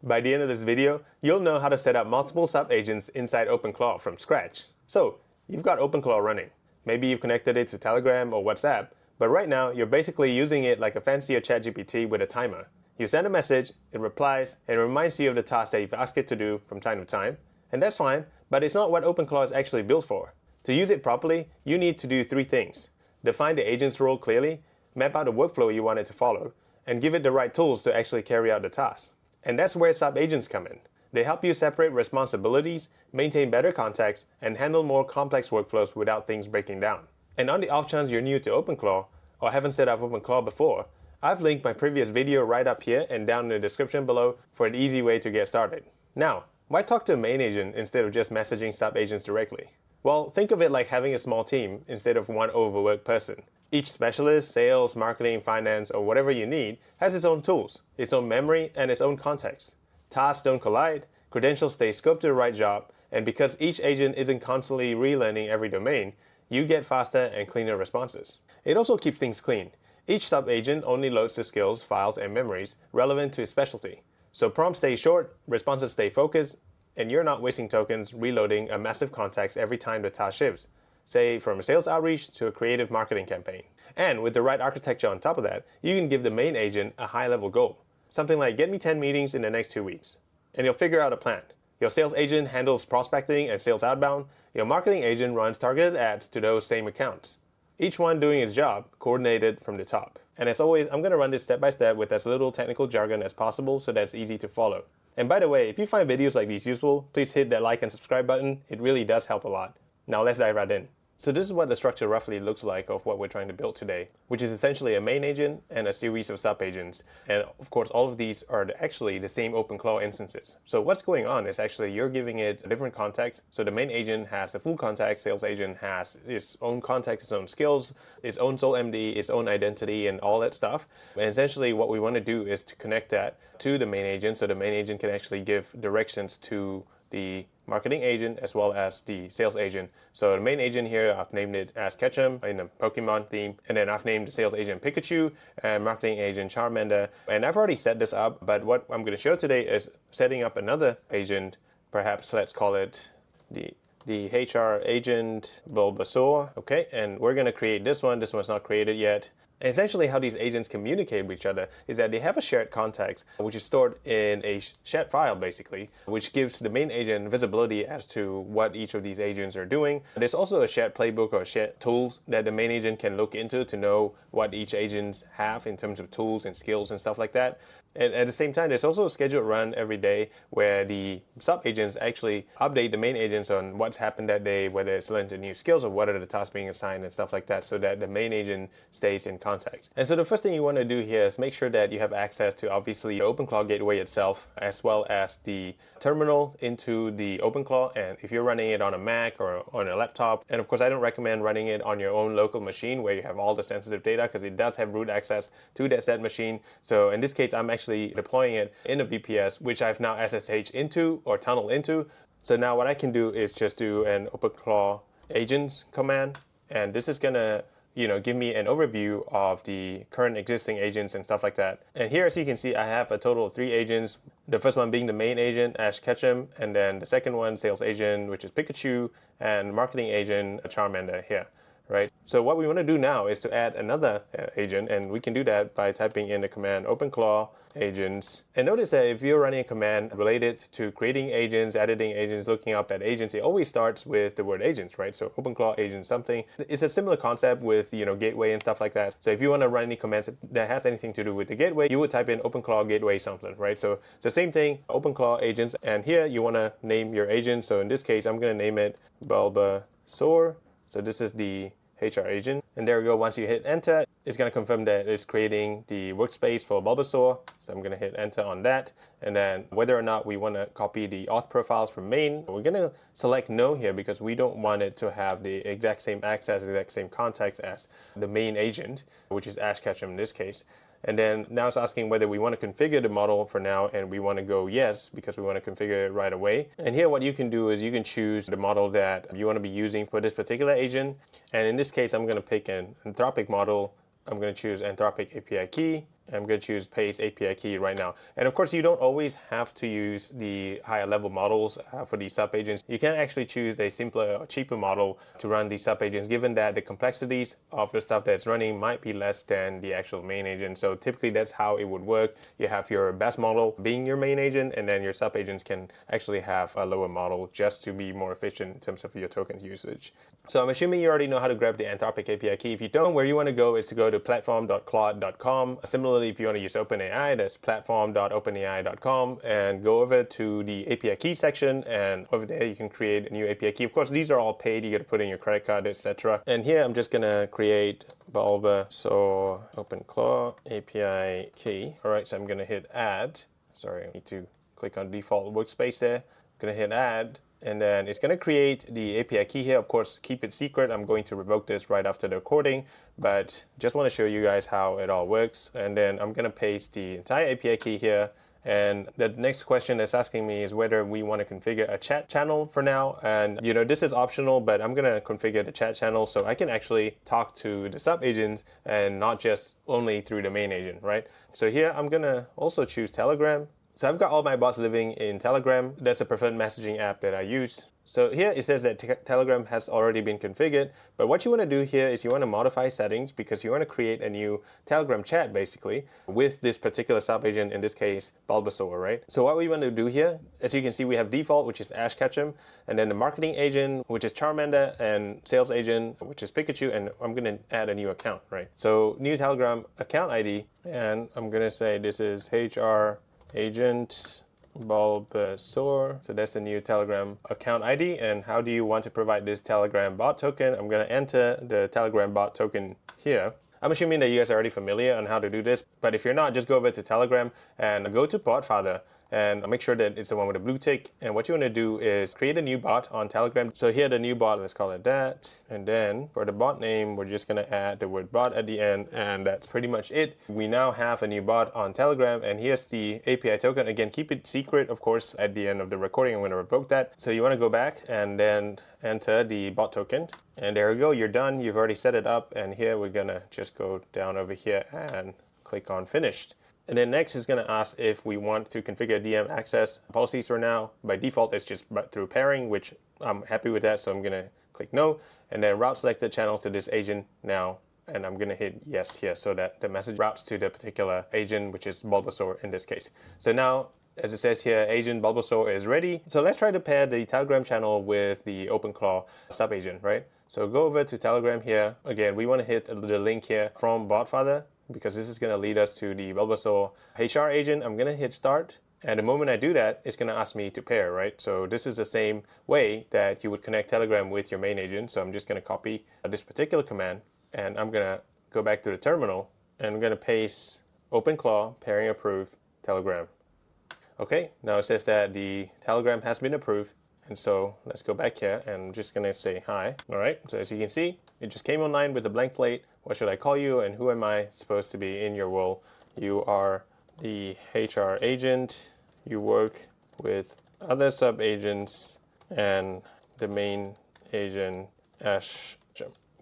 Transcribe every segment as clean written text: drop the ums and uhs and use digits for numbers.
By the end of this video, you'll know how to set up multiple sub-agents inside OpenClaw from scratch. So, you've got OpenClaw running. Maybe you've connected it to Telegram or WhatsApp, but right now you're basically using it like a fancier ChatGPT with a timer. You send a message, it replies, and it reminds you of the task that you've asked it to do from time to time. And that's fine, but it's not what OpenClaw is actually built for. To use it properly, you need to do three things. Define the agent's role clearly, map out the workflow you want it to follow, and give it the right tools to actually carry out the task. And that's where sub-agents come in. They help you separate responsibilities, maintain better context, and handle more complex workflows without things breaking down. And on the off chance you're new to OpenClaw, or haven't set up OpenClaw before, I've linked my previous video right up here and down in the description below for an easy way to get started. Now, why talk to a main agent instead of just messaging sub-agents directly? Well, think of it like having a small team instead of one overworked person. Each specialist, sales, marketing, finance, or whatever you need has its own tools, its own memory, and its own context. Tasks don't collide, credentials stay scoped to the right job, and because each agent isn't constantly relearning every domain, you get faster and cleaner responses. It also keeps things clean. Each sub-agent only loads the skills, files, and memories relevant to its specialty. So prompts stay short, responses stay focused, and you're not wasting tokens reloading a massive context every time the task shifts, say from a sales outreach to a creative marketing campaign. And with the right architecture on top of that, you can give the main agent a high-level goal. Something like, get me 10 meetings in the next 2 weeks. And you'll figure out a plan. Your sales agent handles prospecting and sales outbound. Your marketing agent runs targeted ads to those same accounts. Each one doing its job, coordinated from the top. And as always, I'm going to run this step by step with as little technical jargon as possible so that it's easy to follow. And by the way, if you find videos like these useful, please hit that like and subscribe button. It really does help a lot. Now let's dive right in. So this is what the structure roughly looks like of what we're trying to build today, which is essentially a main agent and a series of sub-agents. And of course, all of these are actually the same OpenClaw instances. So what's going on is actually you're giving it a different context. So the main agent has the full context, sales agent has its own context, its own skills, its own sole MD, its own identity, and all that stuff. And essentially what we want to do is to connect that to the main agent so the main agent can actually give directions to the marketing agent as well as the sales agent. So the main agent here, I've named it as Ketchum in the Pokemon theme, and then I've named the sales agent Pikachu and marketing agent Charmander. And I've already set this up, but what I'm going to show today is setting up another agent. Perhaps let's call it the HR agent Bulbasaur. Okay, and we're going to create this one. This one's not created yet. And essentially how these agents communicate with each other is that they have a shared context, which is stored in a shared file basically, which gives the main agent visibility as to what each of these agents are doing. There's also a shared playbook or shared tools that the main agent can look into to know what each agents have in terms of tools and skills and stuff like that. And at the same time, there's also a scheduled run every day where the sub-agents actually update the main agents on what's happened that day, whether it's learned new skills or what are the tasks being assigned and stuff like that, so that the main agent stays in context. And so the first thing you want to do here is make sure that you have access to obviously the OpenClaw gateway itself, as well as the terminal into the OpenClaw. And if you're running it on a Mac or on a laptop, and of course I don't recommend running it on your own local machine where you have all the sensitive data, because it does have root access to that said machine. So in this case, I'm actually deploying it in a VPS, which I've now SSH into or tunnel into. So now what I can do is just do an OpenClaw agents command, and this is gonna give me an overview of the current existing agents and stuff like that. And here, as you can see, I have a total of 3 agents. The first one being the main agent, Ash Ketchum, and then the second one, sales agent, which is Pikachu, and marketing agent, Charmander here. Right. So what we want to do now is to add another agent, and we can do that by typing in the command OpenClaw agents. And notice that if you're running a command related to creating agents, editing agents, looking up at agents, it always starts with the word agents, right? So OpenClaw agent something. It's a similar concept with gateway and stuff like that. So if you want to run any commands that has anything to do with the gateway, you would type in OpenClaw gateway something, right? So it's the same thing, OpenClaw agents, and here you want to name your agent. So in this case, I'm going to name it Bulbasaur. So this is the HR agent. And there we go. Once you hit enter, it's going to confirm that it's creating the workspace for Bulbasaur. So I'm going to hit enter on that. And then whether or not we want to copy the auth profiles from main, we're going to select no here because we don't want it to have the exact same access, exact same context as the main agent, which is Ash Ketchum in this case. And then now it's asking whether we want to configure the model for now, and we want to go yes because we want to configure it right away. And here what you can do is you can choose the model that you want to be using for this particular agent. And in this case, I'm going to pick an Anthropic model. I'm going to choose Anthropic API key. I'm going to choose paste API key right now. And of course, you don't always have to use the higher level models for these sub-agents. You can actually choose a simpler or cheaper model to run these sub-agents, given that the complexities of the stuff that's running might be less than the actual main agent. So typically that's how it would work. You have your best model being your main agent, and then your sub-agents can actually have a lower model just to be more efficient in terms of your tokens usage. So I'm assuming you already know how to grab the Anthropic API key. If you don't, where you want to go is to go to platform.claude.com. Similarly, if you want to use OpenAI, that's platform.openai.com, and go over to the API key section, and over there you can create a new API key. Of course, these are all paid. You got to put in your credit card, etc. And here I'm just gonna create Bulbasaur OpenClaw API key. All right, so I'm gonna hit add. Sorry, I need to click on default workspace there. I'm gonna hit add. And then it's going to create the API key here. Of course, keep it secret. I'm going to revoke this right after the recording, but just want to show you guys how it all works. And then I'm going to paste the entire API key here. And the next question that's asking me is whether we want to configure a chat channel for now. And this is optional, but I'm going to configure the chat channel so I can actually talk to the sub agents and not just only through the main agent, right? So here I'm going to also choose Telegram. So I've got all my bots living in Telegram. That's a preferred messaging app that I use. So here it says that Telegram has already been configured, but what you want to do here is you want to modify settings because you want to create a new Telegram chat basically with this particular sub-agent, in this case, Bulbasaur, right? So what we want to do here, as you can see, we have default, which is Ash Ketchum, and then the marketing agent, which is Charmander, and sales agent, which is Pikachu, and I'm going to add a new account, right? So new Telegram account ID, and I'm going to say this is HR agent Bulbasaur. So that's the new Telegram account ID. And how do you want to provide this Telegram bot token? I'm going to enter the Telegram bot token here. I'm assuming that you guys are already familiar on how to do this, but if you're not, just go over to Telegram and go to BotFather and make sure that it's the one with the blue tick. And what you want to do is create a new bot on Telegram. So here the new bot, let's call it that. And then for the bot name, we're just going to add the word bot at the end, and that's pretty much it. We now have a new bot on Telegram, and here's the API token. Again, keep it secret, of course. At the end of the recording, I'm going to revoke that. So you want to go back and then enter the bot token. And there we go, you're done. You've already set it up. And here we're going to just go down over here and click on finished. And then next is going to ask if we want to configure DM access policies for now. By default, it's just through pairing, which I'm happy with that. So I'm going to click no, and then route selected channels to this agent now. And I'm going to hit yes here so that the message routes to the particular agent, which is Bulbasaur in this case. So now, as it says here, agent Bulbasaur is ready. So let's try to pair the Telegram channel with the OpenClaw sub-agent, right? So go over to Telegram here. Again, we want to hit the link here from BotFather, because this is going to lead us to the Bulbasaur HR agent. I'm going to hit start. And the moment I do that, it's going to ask me to pair, right? So this is the same way that you would connect Telegram with your main agent. So I'm just going to copy this particular command, and I'm going to go back to the terminal, and I'm going to paste OpenClaw pairing approved Telegram. Okay, now it says that the Telegram has been approved. And so let's go back here, and I'm just going to say hi. All right, so as you can see, it just came online with a blank slate. What should I call you, and who am I supposed to be in your role? You are the HR agent. You work with other sub-agents and the main agent, Ash.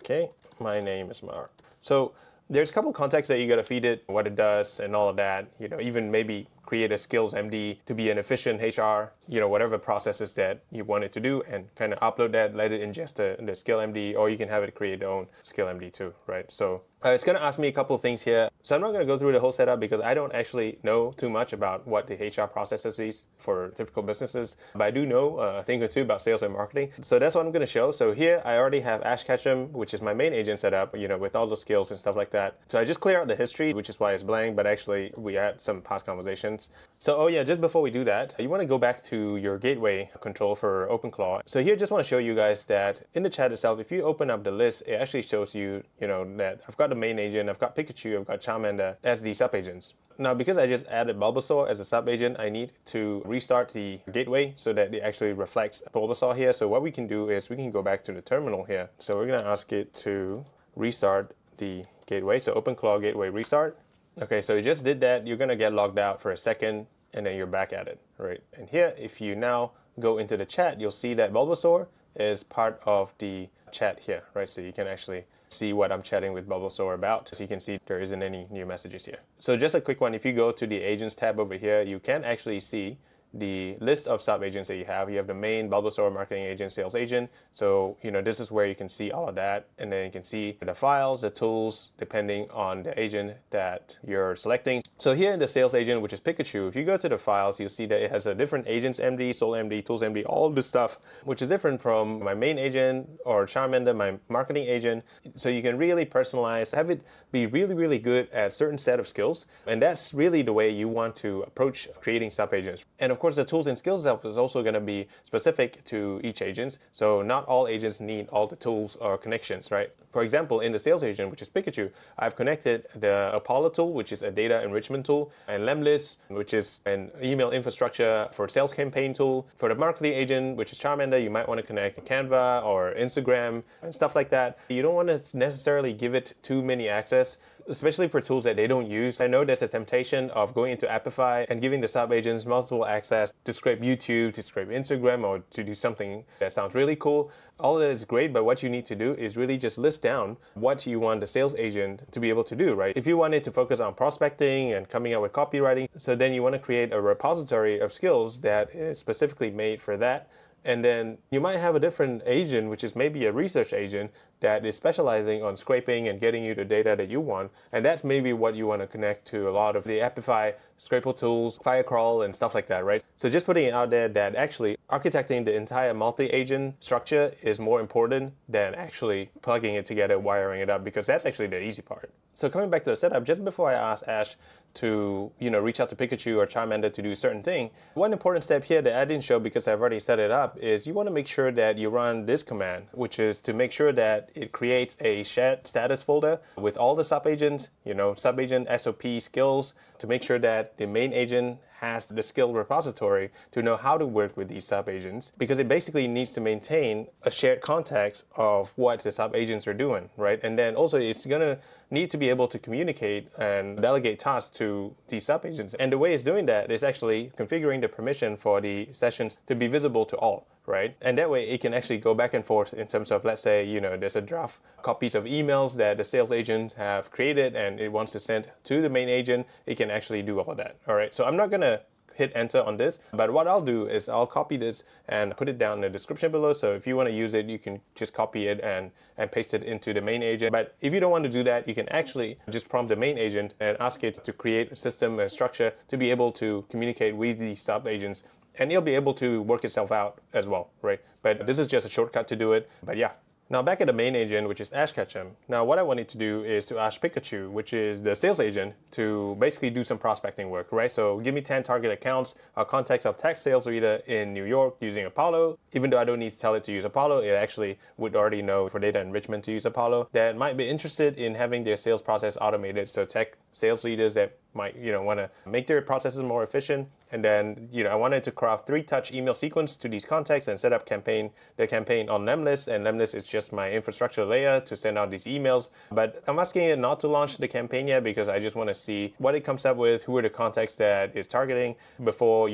Okay, my name is Mark. So there's a couple of contexts that you got to feed it, what it does, and all of that. Even maybe create a skills MD to be an efficient HR, whatever processes that you want it to do, and kind of upload that, let it ingest the skill MD, or you can have it create their own skill MD too, right? So it's going to ask me a couple of things here. So I'm not going to go through the whole setup because I don't actually know too much about what the HR processes is for typical businesses, but I do know a thing or two about sales and marketing. So that's what I'm going to show. So here I already have Ash Ketchum, which is my main agent set up, with all the skills and stuff like that. So I just clear out the history, which is why it's blank, but actually we had some past conversations. So, just before we do that, you want to go back to your gateway control for OpenClaw. So here, just want to show you guys that in the chat itself, if you open up the list, it actually shows you, that I've got the main agent, I've got Pikachu, I've got Charmander as the sub-agents. Now, because I just added Bulbasaur as a sub-agent, I need to restart the gateway so that it actually reflects Bulbasaur here. So what we can do is we can go back to the terminal here. So we're going to ask it to restart the gateway. So OpenClaw gateway restart. Okay, so you just did that. You're going to get logged out for a second, and then you're back at it, right? And here, if you now go into the chat, you'll see that Bulbasaur is part of the chat here, right? So you can actually see what I'm chatting with Bulbasaur about. So you can see there isn't any new messages here. So just a quick one, if you go to the agents tab over here, you can actually see the list of sub-agents that you have. You have the main Bulbasaur marketing agent, sales agent. So, this is where you can see all of that. And then you can see the files, the tools, depending on the agent that you're selecting. So here in the sales agent, which is Pikachu, if you go to the files, you'll see that it has a different agents MD, Soul MD, Tools MD, all this stuff, which is different from my main agent or Charmander, my marketing agent. So you can really personalize, have it be really, really good at a certain set of skills. And that's really the way you want to approach creating sub-agents. And of course, the tools and skills itself is also going to be specific to each agent. So not all agents need all the tools or connections, right? For example, in the sales agent, which is Pikachu, I've connected the Apollo tool, which is a data enrichment tool, and Lemlist, which is an email infrastructure for sales campaign tool. For the marketing agent, which is Charmander, you might want to connect Canva or Instagram and stuff like that. You don't want to necessarily give it too many access, especially for tools that they don't use. I know there's a temptation of going into Apify and giving the sub-agents multiple access to scrape YouTube, to scrape Instagram, or to do something that sounds really cool. All of that is great, but what you need to do is really just list down what you want the sales agent to be able to do, right? If you wanted to focus on prospecting and coming up with copywriting, so then you want to create a repository of skills that is specifically made for that. And then you might have a different agent, which is maybe a research agent that is specializing on scraping and getting you the data that you want. And that's maybe what you want to connect to a lot of the Apify scrapable tools, Firecrawl, and stuff like that, right? So just putting it out there that actually architecting the entire multi-agent structure is more important than actually plugging it together, wiring it up, because that's actually the easy part. So coming back to the setup, just before I asked Ash to reach out to Pikachu or Charmander to do a certain thing, one important step here that I didn't show because I've already set it up is you want to make sure that you run this command, which is to make sure that it creates a shared status folder with all the sub-agents, sub-agent SOP skills, to make sure that the main agent has the skill repository to know how to work with these sub-agents, because it basically needs to maintain a shared context of what the sub-agents are doing, right? And then also it's going to need to be able to communicate and delegate tasks to these sub-agents. And the way it's doing that is actually configuring the permission for the sessions to be visible to all, right? And that way it can actually go back and forth in terms of, let's say, there's a draft copies of emails that the sales agent have created and it wants to send to the main agent, it can actually do all of that, all right? So I'm not going to hit enter on this, but what I'll do is I'll copy this and put it down in the description below. So if you want to use it, you can just copy it and paste it into the main agent. But if you don't want to do that, you can actually just prompt the main agent and ask it to create a system and structure to be able to communicate with these sub agents, and it'll be able to work itself out as well, right? But this is just a shortcut to do it. But yeah. Now back at the main agent, which is Ash Ketchum. Now what I wanted to do is to ask Pikachu, which is the sales agent, to basically do some prospecting work, right? So give me 10 target accounts, a context of tech sales leader in New York using Apollo. Even though I don't need to tell it to use Apollo, it actually would already know for data enrichment to use Apollo, that might be interested in having their sales process automated. So tech sales leaders that might want to make their processes more efficient. And then I wanted to craft 3-touch email sequence to these contexts and set up the campaign on Lemlist. And Lemlist is just my infrastructure layer to send out these emails. But I'm asking it not to launch the campaign yet because I just want to see what it comes up with, who are the contexts that it's targeting before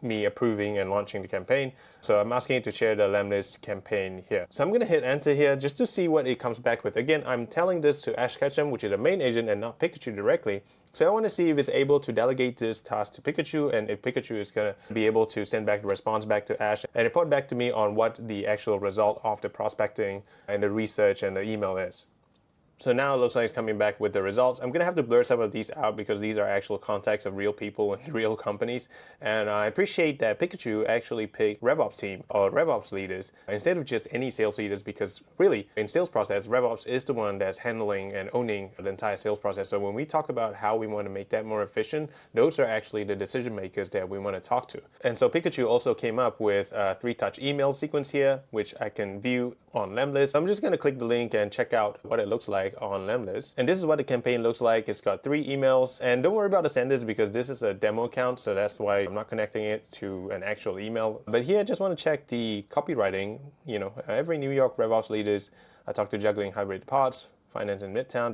me approving and launching the campaign. So I'm asking it to share the Lemlist campaign here. So I'm going to hit enter here just to see what it comes back with. Again, I'm telling this to Ash Ketchum, which is the main agent, and not Pikachu directly. So I want to see if it's able to delegate this task to Pikachu, and if Pikachu is going to be able to send back the response back to Ash and report back to me on what the actual result of the prospecting and the research and the email is. So now it looks like it's coming back with the results. I'm going to have to blur some of these out because these are actual contacts of real people and real companies. And I appreciate that Pikachu actually picked RevOps team or RevOps leaders instead of just any sales leaders, because really in sales process, RevOps is the one that's handling and owning the entire sales process. So when we talk about how we want to make that more efficient, those are actually the decision makers that we want to talk to. And so Pikachu also came up with a 3-touch email sequence here, which I can view on Lemlist. I'm just going to click the link and check out what it looks like on Lemlist. And this is what the campaign looks like. It's got 3 emails, and don't worry about the senders because this is a demo account, so that's why I'm not connecting it to an actual email. But here I just want to check the copywriting. Every New York RevOps leaders I talk to juggling hybrid pods, finance in Midtown,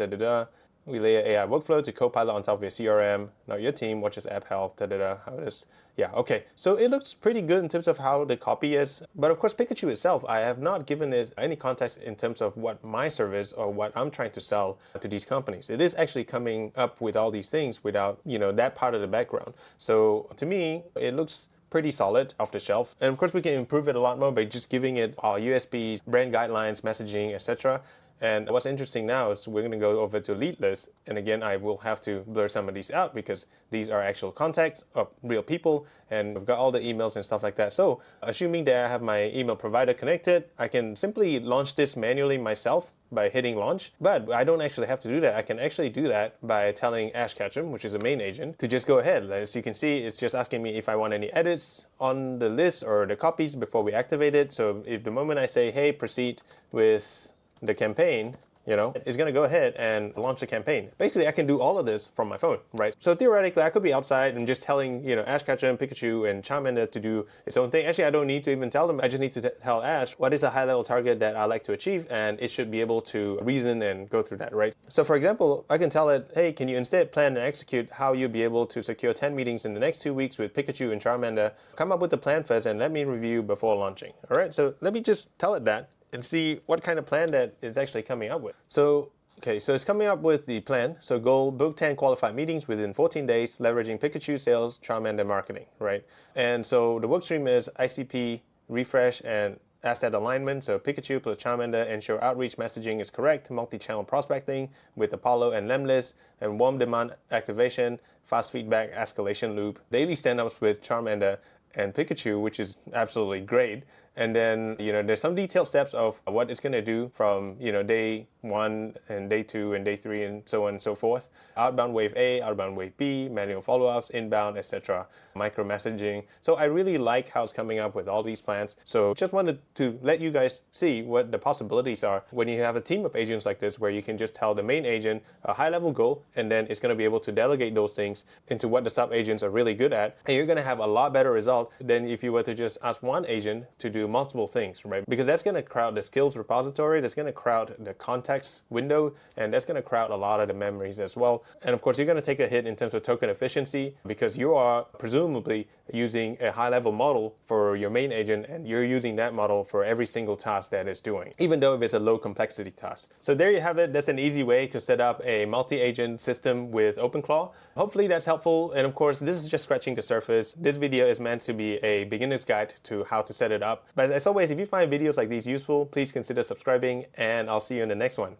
layer AI workflow to Copilot on top of your CRM. Now your team watches app health, how it is. Yeah, okay. So it looks pretty good in terms of how the copy is. But of course, Pikachu itself, I have not given it any context in terms of what my service or what I'm trying to sell to these companies. It is actually coming up with all these things without, that part of the background. So to me, it looks pretty solid off the shelf. And of course, we can improve it a lot more by just giving it our USPs, brand guidelines, messaging, etc. And what's interesting now is we're going to go over to lead list. And again, I will have to blur some of these out because these are actual contacts of real people. And we've got all the emails and stuff like that. So assuming that I have my email provider connected, I can simply launch this manually myself by hitting launch. But I don't actually have to do that. I can actually do that by telling Ash Ketchum, which is the main agent, to just go ahead. As you can see, it's just asking me if I want any edits on the list or the copies before we activate it. So if the moment I say, hey, proceed with the campaign, it's going to go ahead and launch the campaign. Basically, I can do all of this from my phone, right? So theoretically, I could be outside and just telling, Ash Ketchum, Pikachu, and Charmander to do its own thing. Actually, I don't need to even tell them. I just need to tell Ash what is a high-level target that I like to achieve, and it should be able to reason and go through that, right? So for example, I can tell it, hey, can you instead plan and execute how you'll be able to secure 10 meetings in the next 2 weeks with Pikachu and Charmander? Come up with the plan first and let me review before launching. All right, so let me just tell it that and see what kind of plan that is actually coming up with. So it's coming up with the plan. So goal, book 10 qualified meetings within 14 days, leveraging Pikachu sales, Charmander marketing, right? And so the work stream is ICP, refresh, and asset alignment. So Pikachu plus Charmander, ensure outreach messaging is correct, multi-channel prospecting with Apollo and Lemlist, and warm demand activation, fast feedback escalation loop, daily stand-ups with Charmander and Pikachu, which is absolutely great. And then, there's some detailed steps of what it's going to do from, day 1 and day 2 and day 3 and so on and so forth. Outbound wave A, outbound wave B, manual follow-ups, inbound, etc., micro messaging. So I really like how it's coming up with all these plans. So just wanted to let you guys see what the possibilities are when you have a team of agents like this, where you can just tell the main agent a high-level goal, and then it's going to be able to delegate those things into what the sub-agents are really good at. And you're going to have a lot better result than if you were to just ask one agent to do multiple things, right? Because that's going to crowd the skills repository, that's going to crowd the context window, and that's going to crowd a lot of the memories as well. And of course, you're going to take a hit in terms of token efficiency because you are presumably using a high-level model for your main agent, and you're using that model for every single task that it's doing, even though if it's a low complexity task. So there you have it. That's an easy way to set up a multi-agent system with OpenClaw. Hopefully that's helpful. And of course, this is just scratching the surface. This video is meant to be a beginner's guide to how to set it up. But as always, if you find videos like these useful, please consider subscribing, and I'll see you in the next one.